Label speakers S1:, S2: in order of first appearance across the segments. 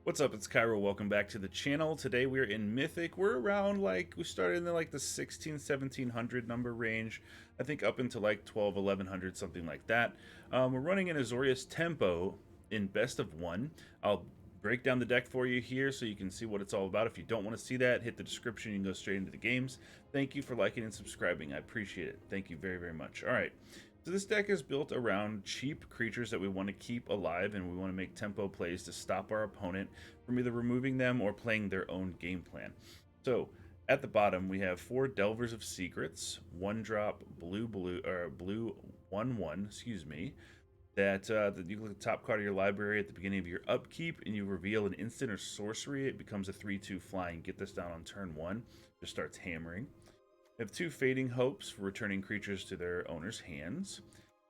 S1: What's up? It's Kaero. Welcome back to the channel. Today we're in Mythic. We're around we started in the 1700 number range. I think up into like 1100, something like that. We're running an Azorius Tempo in best of one. I'll break down the deck for you here so you can see what it's all about. If you don't want to see that, hit the description. You can go straight into the games. Thank you for liking and subscribing. I appreciate it. Thank you very, very much. All right. So this deck is built around cheap creatures that we want to keep alive, and we want to make tempo plays to stop our opponent from either removing them or playing their own game plan. So at the bottom we have 4 Delvers of Secrets, 1-drop blue 1/1, excuse me. That you look at the top card of your library at the beginning of your upkeep, and you reveal an instant or sorcery. It becomes a 3/2 flying. Get this down on turn 1. Just starts hammering. We have 2 Fading Hopes for returning creatures to their owner's hands.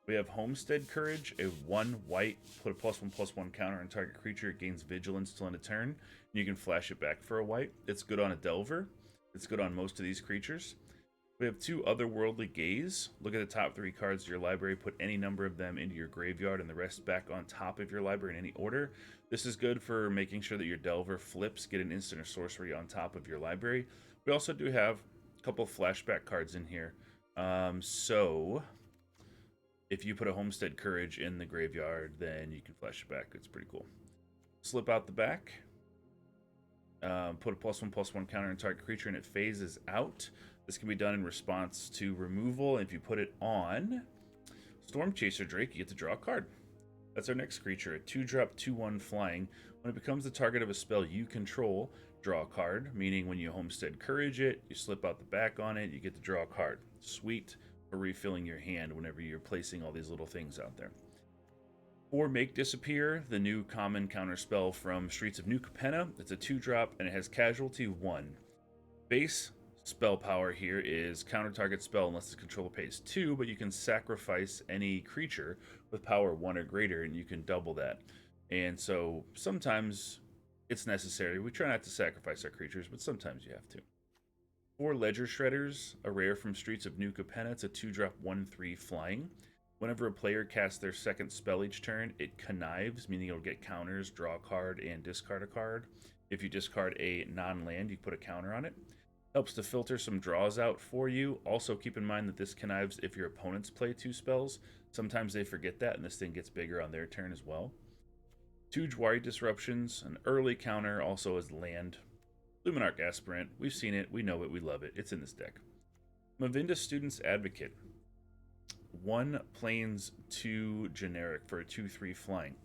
S1: We have Homestead Courage, a 1 white, put a +1/+1 counter on target creature. It gains vigilance till end of turn, and you can flash it back for a white. It's good on a Delver. It's good on most of these creatures. We have 2 Otherworldly Gaze. Look at the top 3 cards of your library, put any number of them into your graveyard and the rest back on top of your library in any order. This is good for making sure that your Delver flips, get an instant or sorcery on top of your library. We also do have couple flashback cards in here. So if you put a Homestead Courage in the graveyard, then you can flash it back. It's pretty cool. Slip out the back. Put a +1/+1 counter on target creature, and it phases out. This can be done in response to removal. If you put it on Stormchaser Drake, you get to draw a card. That's our next creature, a 2-drop 2/1 flying. When it becomes the target of a spell you control, draw a card, meaning when you Homestead Courage it, you slip out the back on it, you get to draw a card. Sweet for refilling your hand whenever you're placing all these little things out there. 4 Make Disappear, the new common counter spell from Streets of New Capenna. It's a 2-drop, and it has Casualty 1. Base spell power here is counter target spell unless the controller pays 2, but you can sacrifice any creature with power 1 or greater, and you can double that. And so sometimes it's necessary. We try not to sacrifice our creatures, but sometimes you have to. 4 Ledger Shredders, a rare from Streets of New Capenna. It's a 2-drop 1/3 flying. Whenever a player casts their second spell each turn, it connives, meaning it'll get counters, draw a card, and discard a card. If you discard a non-land, you put a counter on it. Helps to filter some draws out for you. Also keep in mind that this connives if your opponents play 2 spells. Sometimes they forget that, and this thing gets bigger on their turn as well. 2 Jwari Disruptions, an early counter, also as land. Luminarch Aspirant, we've seen it, we know it, we love it. It's in this deck. Mavinda Student's Advocate. 1 Plains, 2 generic for a 2/3 flying.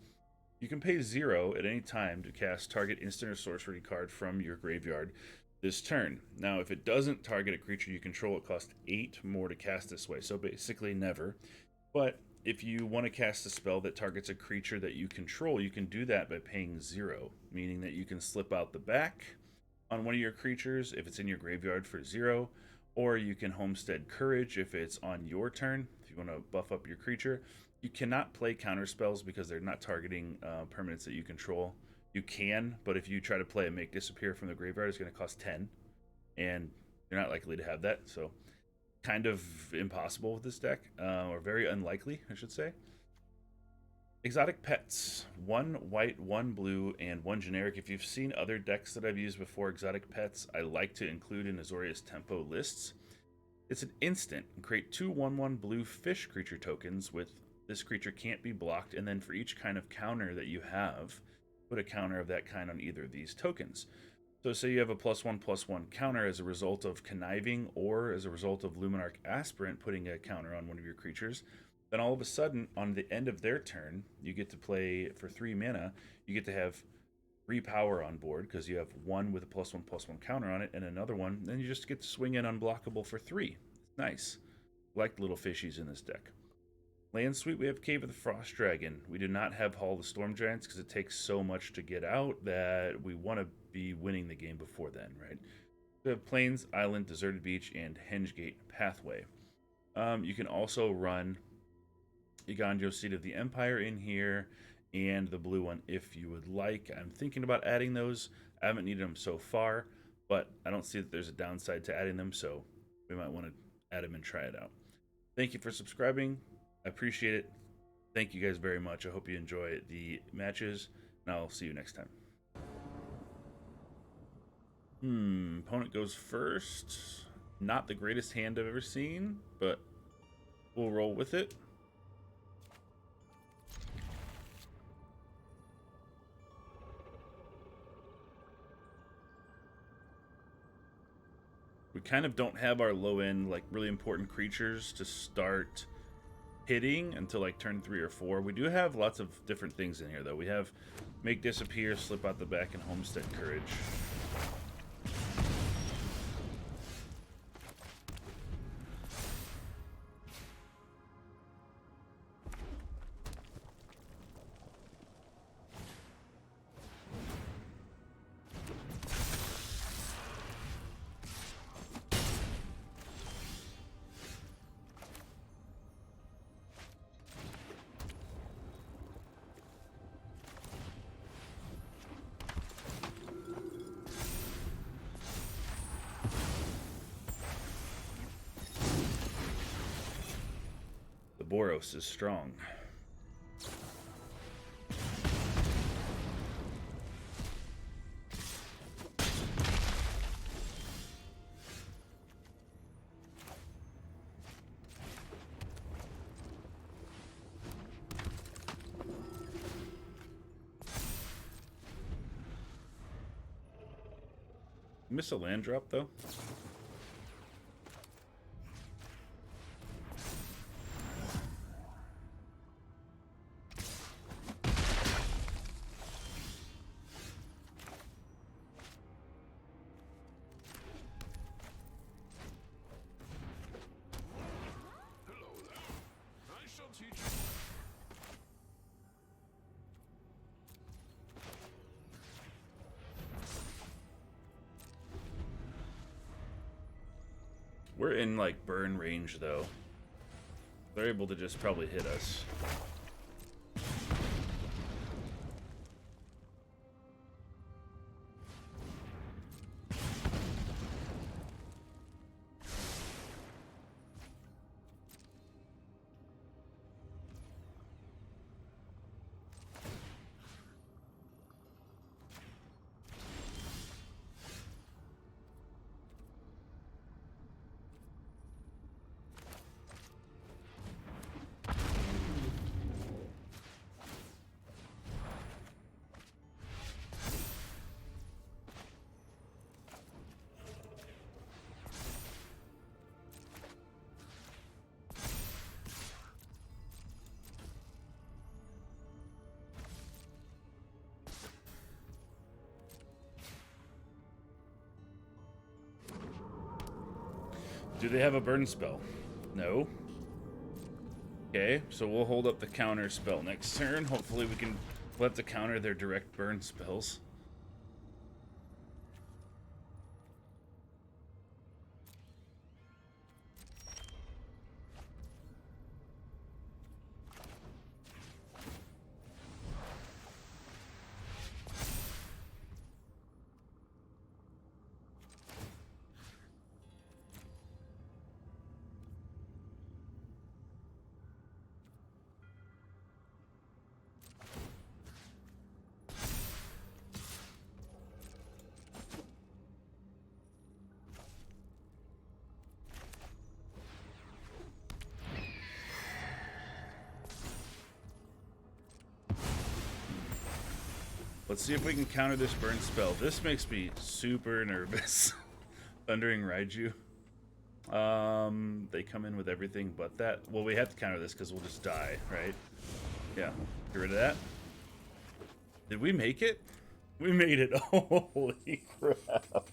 S1: You can pay 0 at any time to cast target instant or sorcery card from your graveyard this turn. Now, if it doesn't target a creature you control, it costs 8 more to cast this way, so basically never. But if you want to cast a spell that targets a creature that you control, you can do that by paying 0, meaning that you can slip out the back on one of your creatures if it's in your graveyard for 0, or you can Homestead Courage if it's on your turn, if you want to buff up your creature. You cannot play counter spells because they're not targeting permanents that you control. You can, but if you try to play a Make Disappear from the graveyard, it's going to cost 10, and you're not likely to have that, so kind of impossible with this deck, or very unlikely, I should say. Exotic Pets, 1 white, 1 blue, and 1 generic. If you've seen other decks that I've used before, Exotic Pets, I like to include in Azorius Tempo lists. It's an instant. Create 2 1/1 blue fish creature tokens with this creature can't be blocked, and then for each kind of counter that you have, put a counter of that kind on either of these tokens. So say you have a +1/+1 counter as a result of conniving, or as a result of Luminarch Aspirant putting a counter on one of your creatures, then all of a sudden, on the end of their turn, you get to play for 3 mana, you get to have 3 power on board, because you have 1 with a +1/+1 counter on it, and another one, then you just get to swing in unblockable for 3. It's nice. Like the little fishies in this deck. Land Suite, we have Cave of the Frost Dragon. We do not have Hall of the Storm Giants because it takes so much to get out that we want to be winning the game before then, right? We have Plains, Island, Deserted Beach, and Hengegate Pathway. You can also run Iganjo, Seat of the Empire in here, and the blue one if you would like. I'm thinking about adding those. I haven't needed them so far, but I don't see that there's a downside to adding them, so we might want to add them and try it out. Thank you for subscribing. I appreciate it. Thank you guys very much. I hope you enjoy the matches, and I'll see you next time. Opponent goes first. Not the greatest hand I've ever seen, but we'll roll with it. We kind of don't have our low end, like, really important creatures to start hitting until like turn 3 or 4. We do have lots of different things in here, though. We have Make Disappear, Slip Out the Back, and Homestead Courage. Boros is strong. Miss a land drop though. We're in like burn range though. They're able to just probably hit us. Do they have a burn spell? No. Okay, so we'll hold up the counter spell next turn. Hopefully we'll have to counter their direct burn spells. Let's see if we can counter this burn spell. This makes me super nervous. Thundering Raiju. They come in with everything but that. Well, we have to counter this because we'll just die, right? Yeah. Get rid of that. Did we make it? We made it. Holy crap.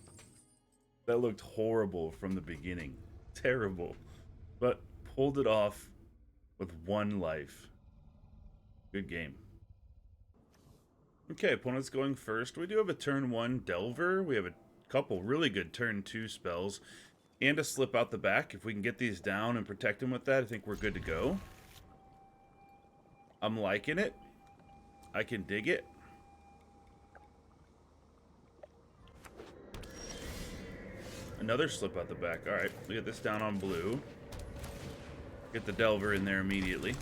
S1: That looked horrible from the beginning. Terrible. But pulled it off with 1 life. Good game. Okay, opponent's going first. We do have a turn 1 Delver. We have a couple really good turn 2 spells. And a Slip Out the Back. If we can get these down and protect them with that, I think we're good to go. I'm liking it. I can dig it. Another Slip Out the Back. Alright, we get this down on blue. Get the Delver in there immediately.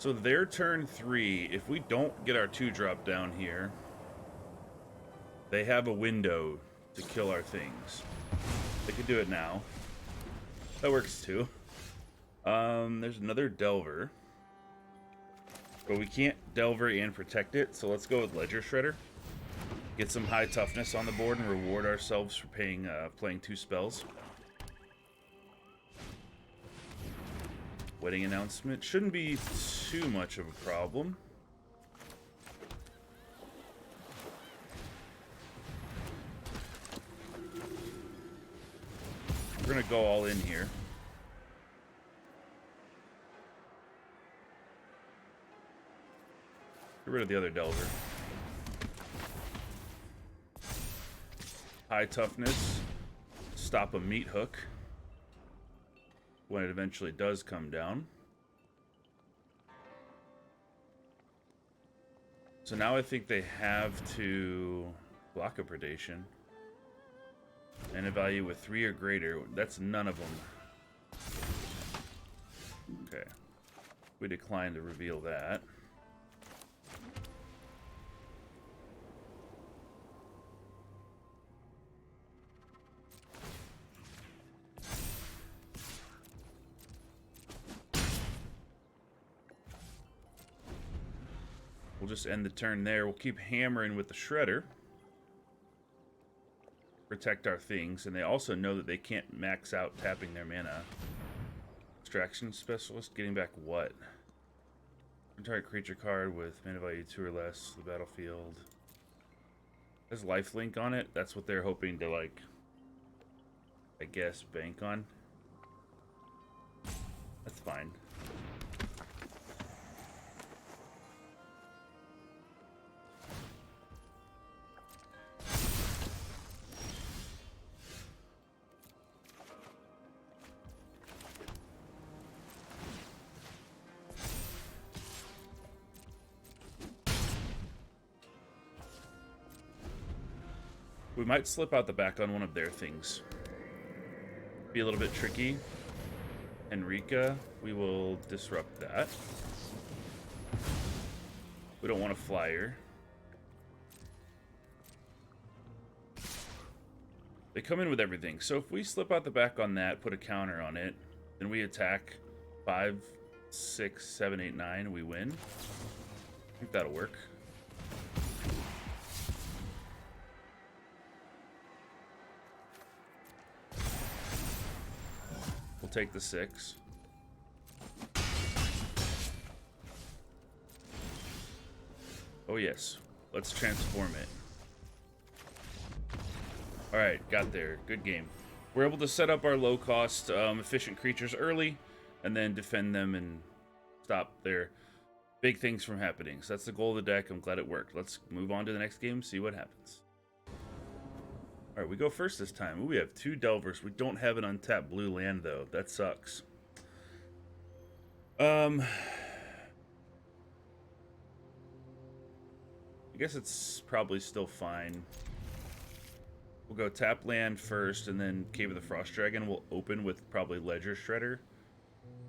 S1: So their turn 3, if we don't get our 2-drop down here, they have a window to kill our things. They could do it now. That works too. There's another Delver. But we can't Delver and protect it, so let's go with Ledger Shredder. Get some high toughness on the board and reward ourselves for playing 2 spells. Wedding announcement shouldn't be too much of a problem. We're gonna go all in here. Get rid of the other Delver. High toughness. Stop a meat hook when it eventually does come down. So now I think they have to block a predation. And a value with 3 or greater. That's none of them. Okay. We decline to reveal that. We'll just end the turn there. We'll keep hammering with the Shredder. Protect our things. And they also know that they can't max out tapping their mana. Extraction Specialist, getting back what? Target creature card with mana value 2 or less to the battlefield. There's lifelink on it. That's what they're hoping to, like, I guess, bank on. That's fine. We might slip out the back on one of their things. Be a little bit tricky. Enrica, we will disrupt that. We don't want a flyer. They come in with everything. So if we slip out the back on that, put a counter on it, then we attack 5, 6, 7, 8, 9, we win. I think that'll work. Take the 6. Oh yes, let's transform it. Alright, got there. Good game. We're able to set up our low cost efficient creatures early and then defend them and stop their big things from happening. So that's the goal of the deck. I'm glad it worked. Let's move on to the next game, see what happens. Alright, we go first this time. Ooh, we have 2 Delvers. We don't have an untapped blue land, though. That sucks. I guess it's probably still fine. We'll go tap land first, and then Cave of the Frost Dragon. We'll open with probably Ledger Shredder.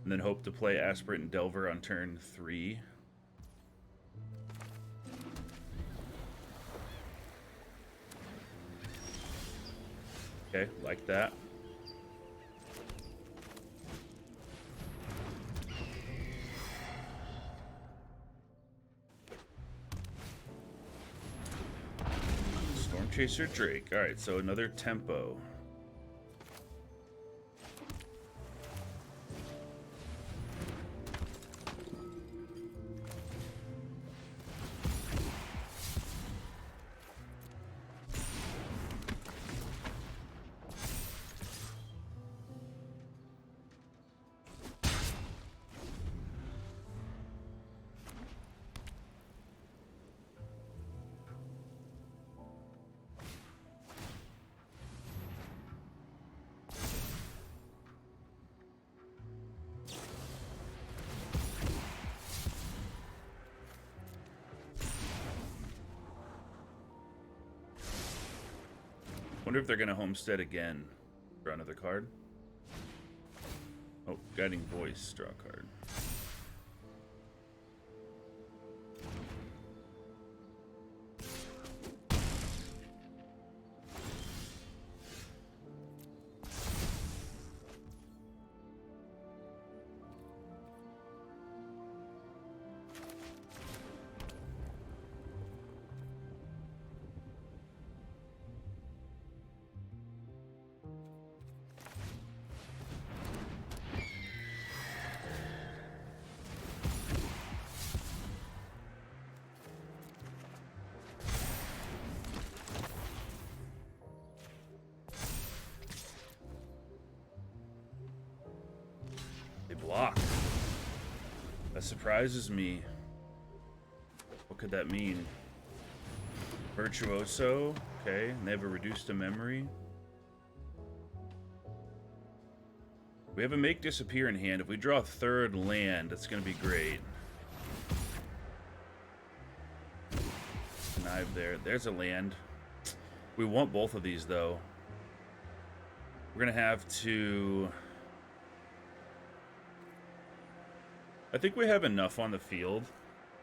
S1: And then hope to play Aspirant and Delver on turn 3. Okay, like that. Stormchaser Drake. Alright, so another Tempo. Wonder if they're gonna Homestead again. Draw another card. Oh, Guiding Voice, draw a card. That surprises me. What could that mean? Virtuoso. Okay, and they have a reduced to memory. We have a make disappear in hand. If we draw a third land, that's going to be great. Connive there. There's a land. We want both of these, though. We're going to have to... I think we have enough on the field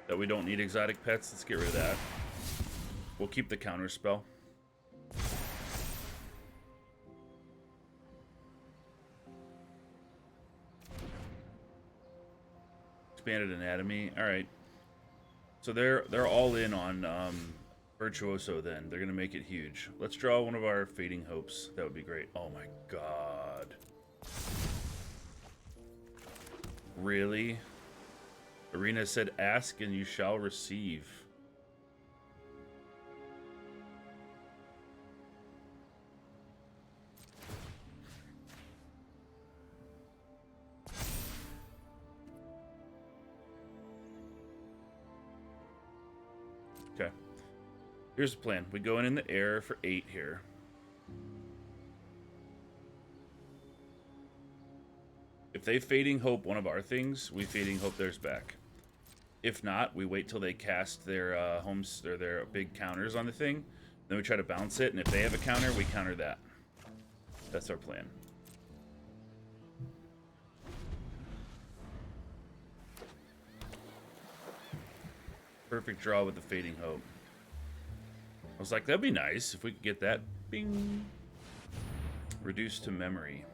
S1: that we don't need exotic pets. Let's get rid of that. We'll keep the counter spell. Expanded anatomy. All right. So they're all in on Virtuoso then. They're going to make it huge. Let's draw one of our Fading Hopes. That would be great. Oh my god. Really? Arena said, ask and you shall receive. Okay. Here's the plan. We go in the air for 8 here. If they Fading Hope one of our things, we Fading Hope theirs back. If not, we wait till they cast their homes or their big counters on the thing. Then we try to bounce it, and if they have a counter, we counter that. That's our plan. Perfect draw with the Fading Hope. I was like, that'd be nice if we could get that. Bing. Reduced to memory.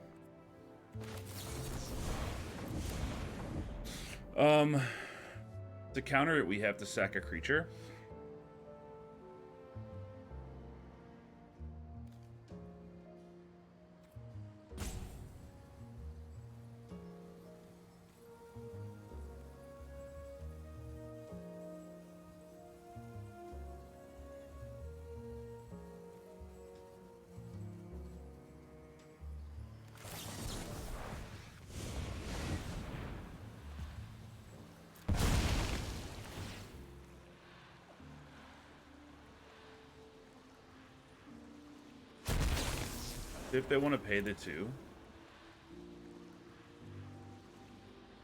S1: To counter it, we have to sack a creature. If they want to pay the 2.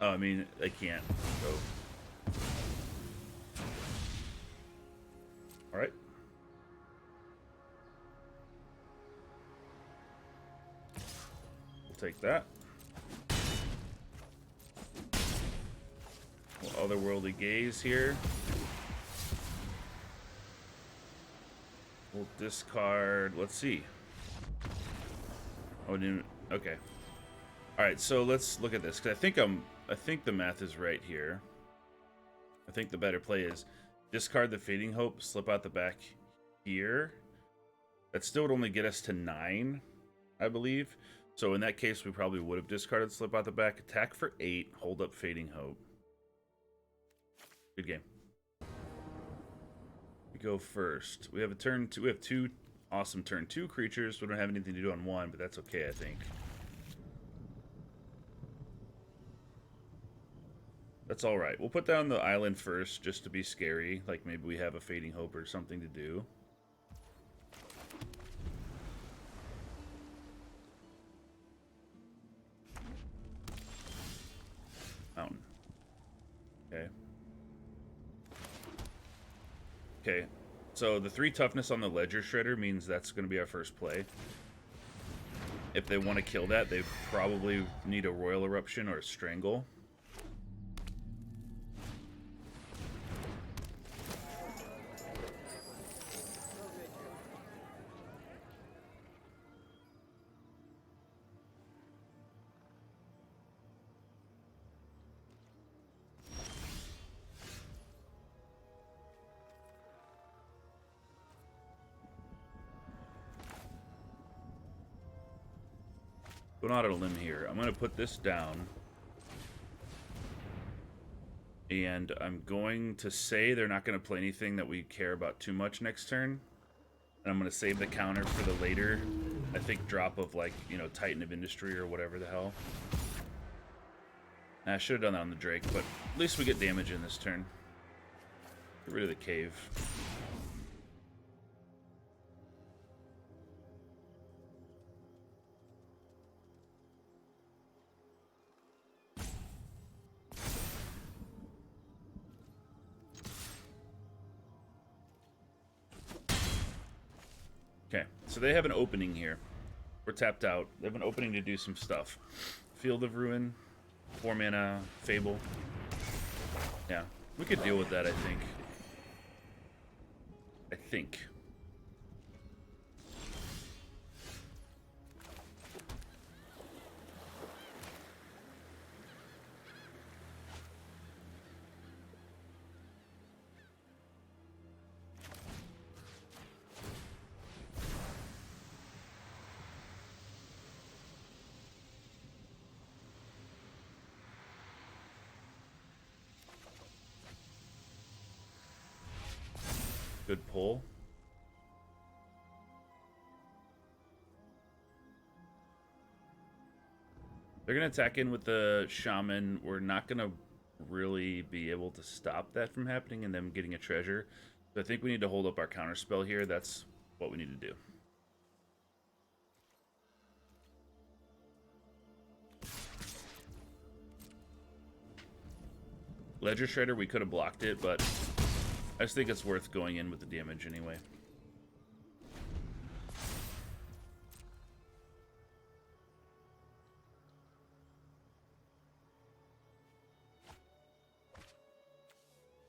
S1: Oh, I mean, they can't. So. Alright. We'll take that. Otherworldly Gaze here. We'll discard. Let's see. Oh, didn't. Okay. All right. So let's look at this because I think the math is right here. I think the better play is discard the Fading Hope, slip out the back here. That still would only get us to 9, I believe. So in that case, we probably would have discarded slip out the back, attack for 8, hold up Fading Hope. Good game. We go first. We have a turn 2. We have 2 awesome turn 2 creatures. We don't have anything to do on 1, but that's okay, I think. That's all right. We'll put down the island first, just to be scary. Like maybe we have a Fading Hope or something to do. Mountain. Okay. Okay. So the 3 toughness on the Ledger Shredder means that's going to be our first play. If they want to kill that, they probably need a Royal Eruption or a Strangle. Going out on a limb here. I'm going to put this down. And I'm going to say they're not going to play anything that we care about too much next turn. And I'm going to save the counter for the later, I think, drop of, like, you know, Titan of Industry or whatever the hell. I should have done that on the Drake, but at least we get damage in this turn. Get rid of the cave. Okay, so they have an opening here. We're tapped out. They have an opening to do some stuff. Field of Ruin, 4 mana, Fable. Yeah, we could deal with that, I think. Good pull. They're going to attack in with the Shaman. We're not going to really be able to stop that from happening and them getting a treasure. So I think we need to hold up our counterspell here. That's what we need to do. Ledger Shredder, we could have blocked it, but I just think it's worth going in with the damage anyway.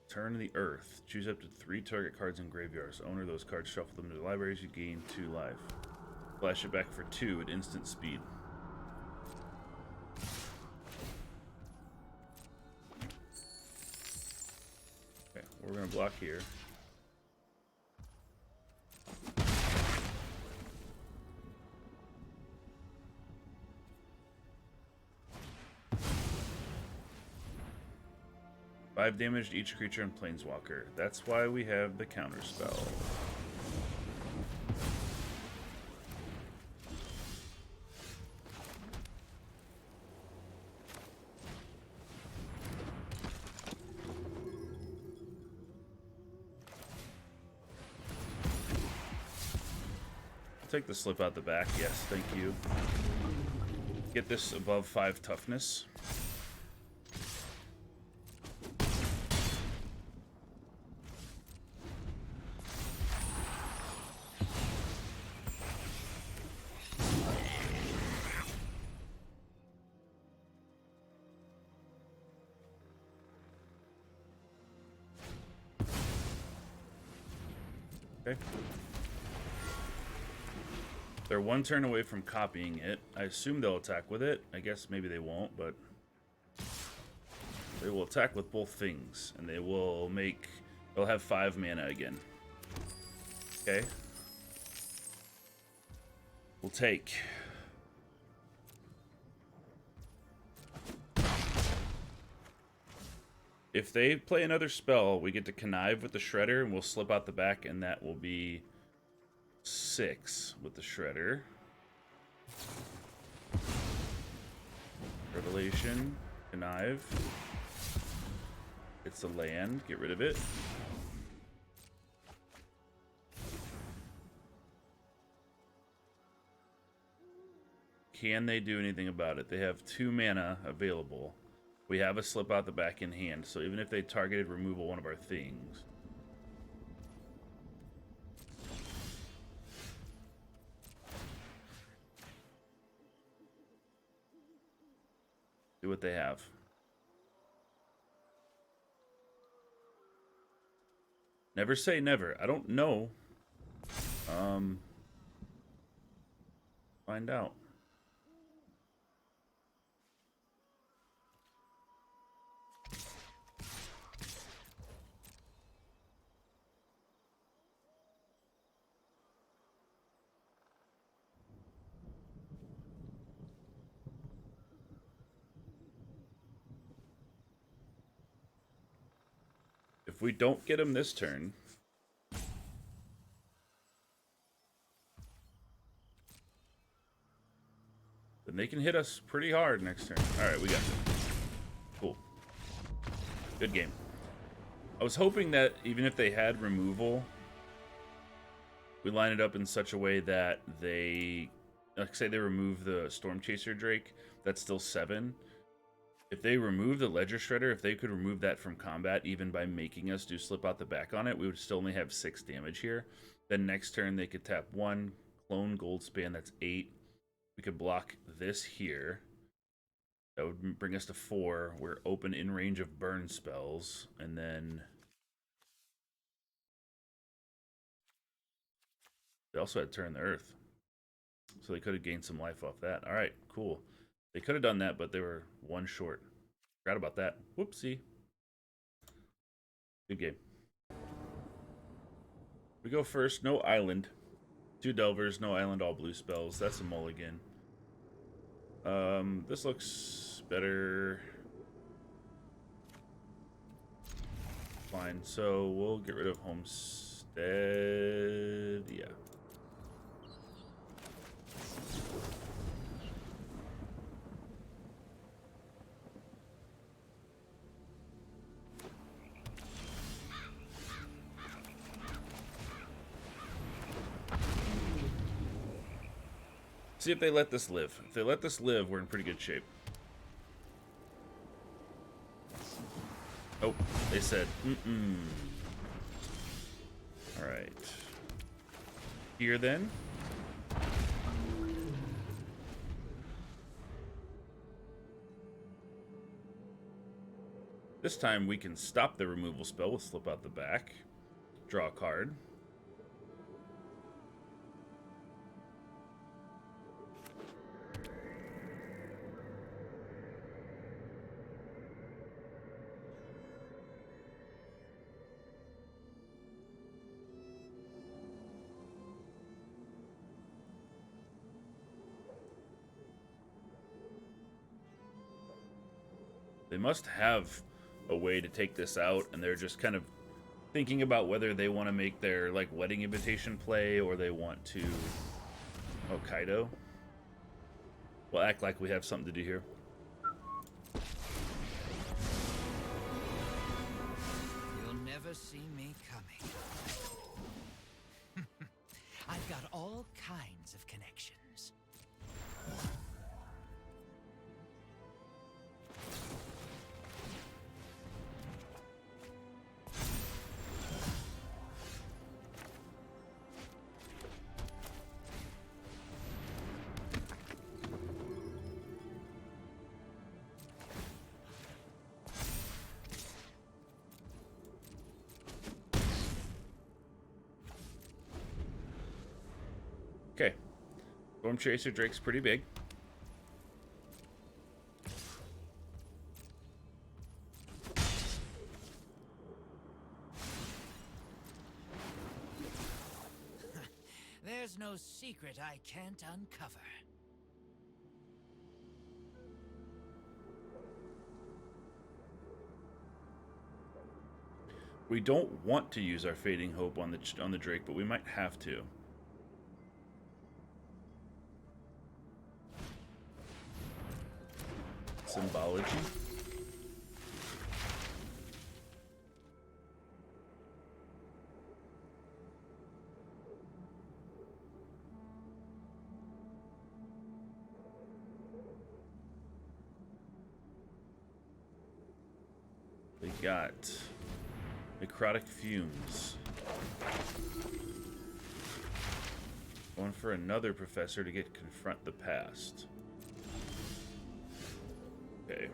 S1: Turn the Earth. Choose up to 3 target cards in graveyards. Owner those cards, shuffle them to the libraries. You gain 2 life. Flash it back for 2 at instant speed. Okay, we're going to block here. Five damage to each creature and Planeswalker. That's why we have the counterspell. Take the slip out the back. Yes, thank you. Get this above 5 toughness. Okay. They're 1 turn away from copying it. I assume they'll attack with it. I guess maybe they won't, but they will attack with both things, and they'll have 5 mana again. Okay. We'll take. If they play another spell, we get to connive with the Shredder, and we'll slip out the back, and that will be 6 with the Shredder. Revelation, connive. It's a land, get rid of it. Can they do anything about it? They have 2 mana available. We have a slip out the back in hand, so even if they targeted removal one of our things. Do what they have. Never say never. I don't know. Find out. If we don't get him this turn, then they can hit us pretty hard next turn. All right, we got him. Good game. I was hoping that even if they had removal, we line it up in such a way that they, like say they remove the Stormchaser Drake, that's still 7. If they remove the Ledger Shredder, if they could remove that from combat, even by making us do Slip Out the Back on it, we would still only have 6 damage here. Then next turn they could tap 1, clone Goldspan, that's 8. We could block this here. That would bring us to 4. We're open in range of burn spells, and then they also had Turn the Earth. So they could have gained some life off that. All right, cool. They could have done that, but they were 1 short. Forgot about that. Whoopsie. Good game. We go first. No island. 2 Delvers, no island, all blue spells. That's a mulligan. This looks better. Fine. So we'll get rid of Homestead. Yeah. See if they let this live. If they let this live, we're in pretty good shape. Oh, they said, Alright. Here then. This time we can stop the removal spell with Slip Out the Back. Draw a card. They must have a way to take this out, and they're just kind of thinking about whether they want to make their like wedding invitation play or they want to. Oh, Kaido. We'll act like we have something to do here.
S2: You'll never see me coming. I've got all kinds of connections.
S1: Okay. Stormchaser Drake's pretty big.
S2: There's no secret I can't uncover.
S1: We don't want to use our Fading Hope on the Drake, but we might have to. Symbology. They got Necrotic Fumes. Going for another professor to get Confront the Past. Okay.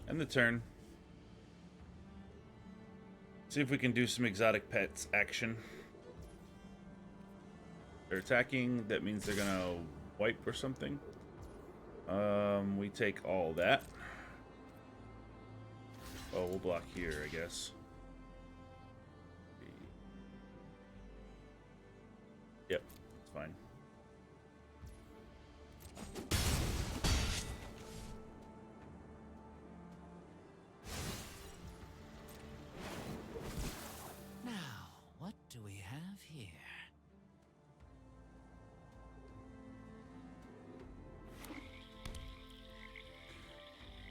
S1: And the turn. See if we can do some exotic pets action. They're attacking, that means they're gonna wipe or something. We take all that. Oh, we'll block here, I guess. Yep, it's fine.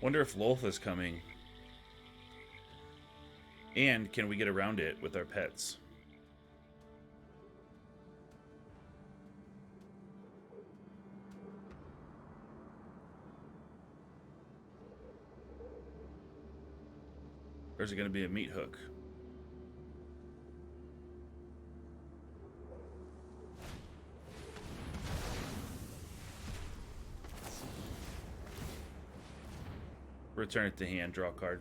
S1: Wonder if Lolth is coming. And can we get around it with our pets? Or is it going to be a meat hook? Return it to hand, draw a card.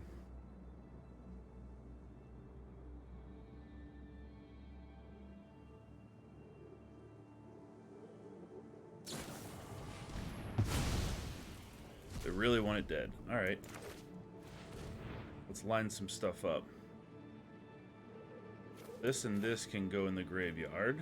S1: They really want it dead. All right. Let's line some stuff up. This and this can go in the graveyard.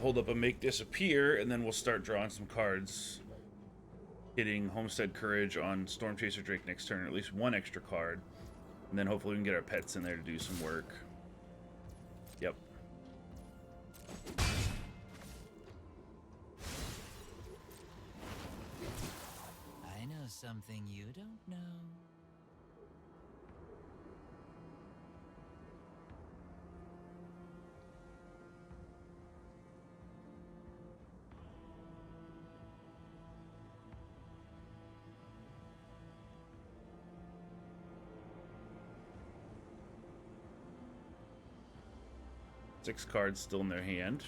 S1: Hold up and make disappear, and then we'll start drawing some cards. Hitting Homestead Courage on Stormchaser Drake next turn, or at least one extra card. And then hopefully we can get our pets in there to do some work. Yep.
S2: I know something you don't know.
S1: Six cards still in their hand.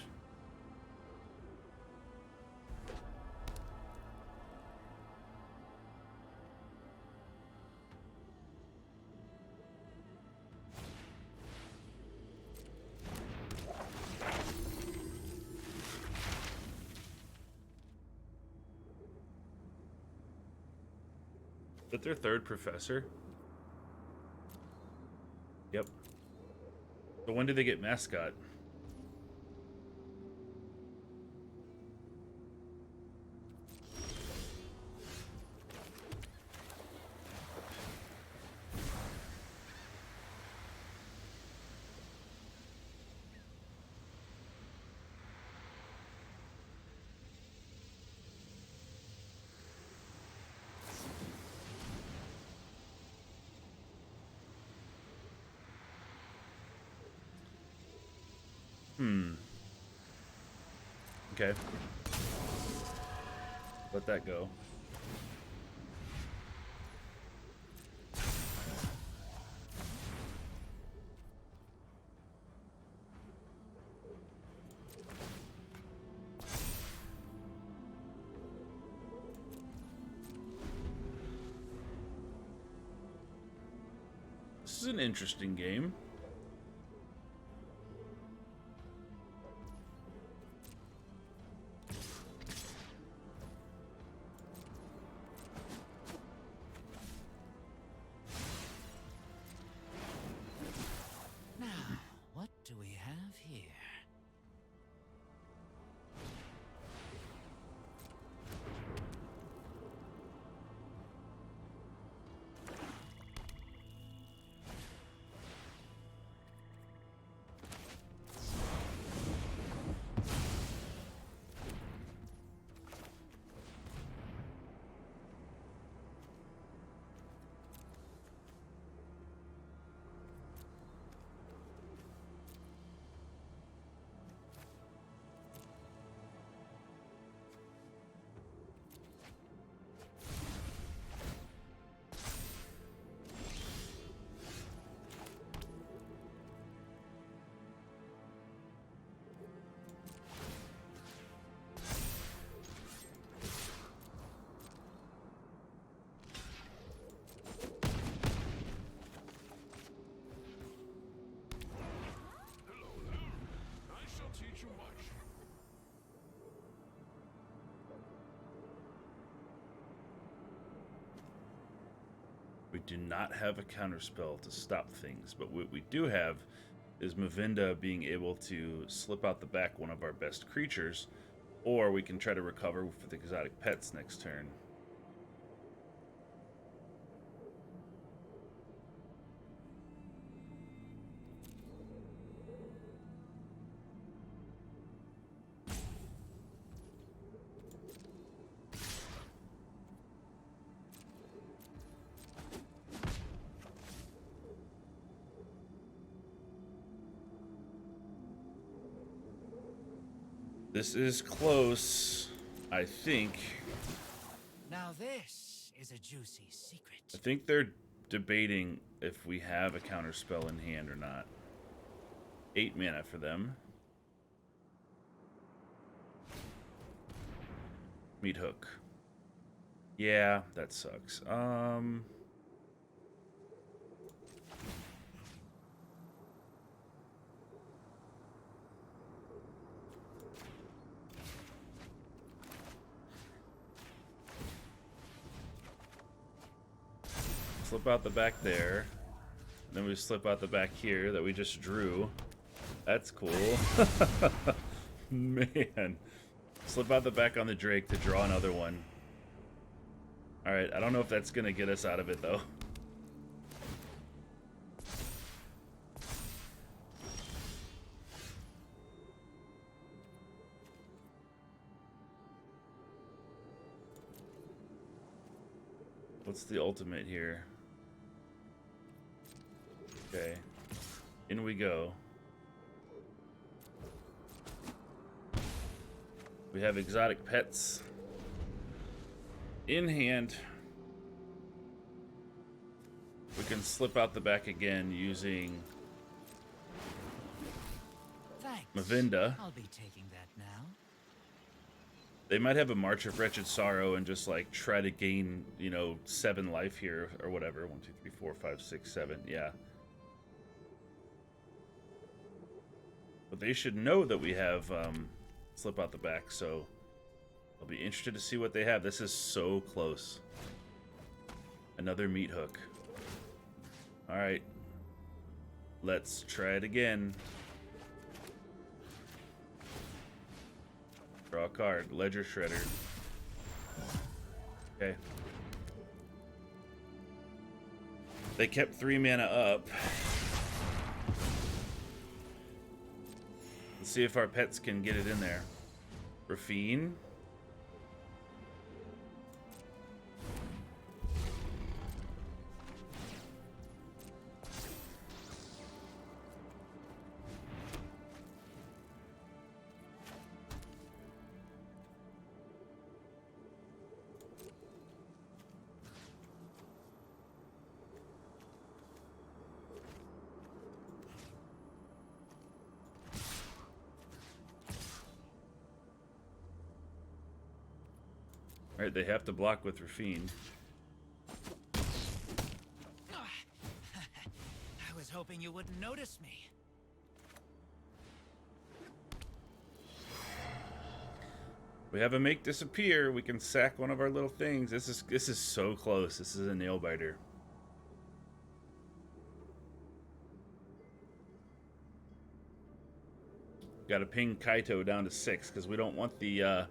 S1: Is that their third professor? Yep. So when did they get mascot? Okay. Let that go. This is an interesting game. We do not have a counterspell to stop things, but what we do have is Mavinda being able to slip out the back one of our best creatures, or we can try to recover with the exotic pets next turn. This is close, I think.
S2: Now this is a juicy secret.
S1: I think they're debating if we have a counter spell in hand or not. 8 mana for them. Meat Hook. Yeah, that sucks. Slip out the back there. Then we slip out the back here that we just drew. That's cool. Man. Slip out the back on the Drake to draw another one. Alright, I don't know if that's going to get us out of it, though. What's the ultimate here? Okay. In we go. We have exotic pets in hand. We can slip out the back again using
S2: Thanks.
S1: Mavinda.
S2: I'll be taking that now.
S1: They might have a March of Wretched Sorrow and just like try to gain, you know, 7 life here or whatever. 1, 2, 3, 4, 5, 6, 7. Yeah. But they should know that we have slip out the back, so I'll be interested to see what they have. This is so close. Another Meat Hook. All right. Let's try it again. Draw a card. Ledger Shredder. Okay. They kept 3 mana up. Let's see if our pets can get it in there. Rafine. Alright, they have to block with Rafine.
S2: I was hoping you wouldn't notice me.
S1: We have a Make Disappear. We can sack one of our little things. This is so close. This is a nail biter. Got to ping Kaito down to 6 because we don't want the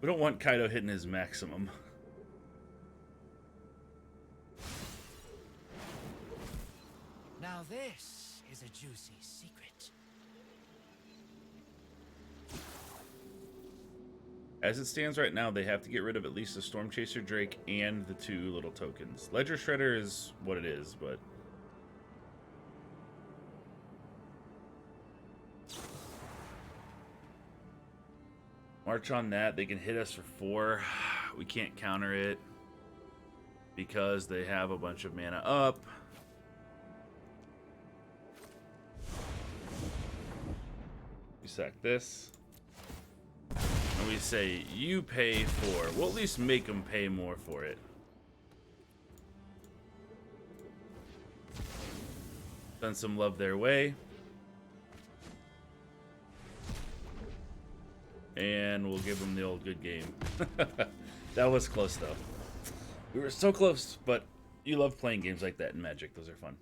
S1: we don't want Kaito hitting his maximum.
S2: Now this is a juicy secret.
S1: As it stands right now, they have to get rid of at least the Stormchaser Drake and the 2 little tokens. Ledger Shredder is what it is, but March on that. They can hit us for 4. We can't counter it because they have a bunch of mana up. We sack this. And we say, you pay for. We'll at least make them pay more for it. Send some love their way. And we'll give them the old good game. That was close, though. We were so close, but you love playing games like that in Magic. Those are fun.